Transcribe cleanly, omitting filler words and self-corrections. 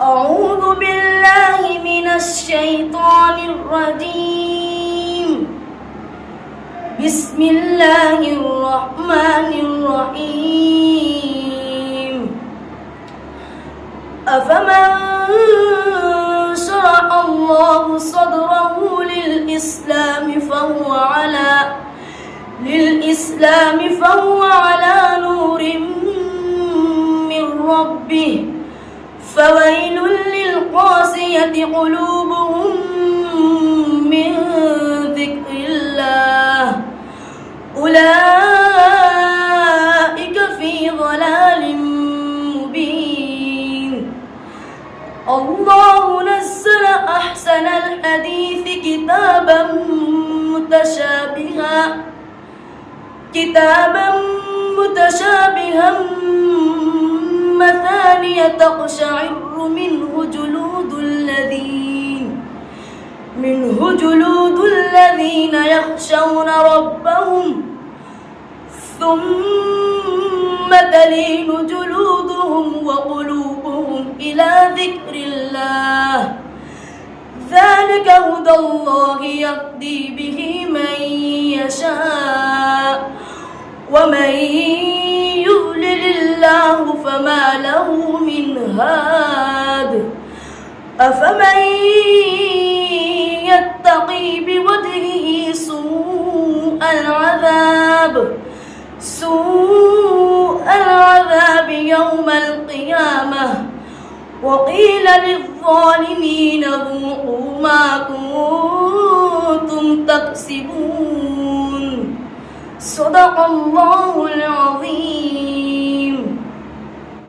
أعوذ بالله من الشيطان الرجيم. بسم الله الرحمن الرحيم. أفمن شرح الله صدره للإسلام فهو على نور من ربه فويل للقاسية قلوبهم من ذكر الله أولئك في ضلال مبين. الله نزل أحسن الحديث كتابا متشابها مثانية تقشعر منه جلود الذين يخشون ربهم ثم تلين جلودهم وقلوبهم إلى ذكر الله ذلك هدى الله يهدي به من يشاء ومن يضلل الله فما له من هاد. أفمن يتقي بوجهه سوء العذاب يوم القيامة وقيل للظالمين ذوقوا ما كنتم تكسبون. صدق الله العظيم.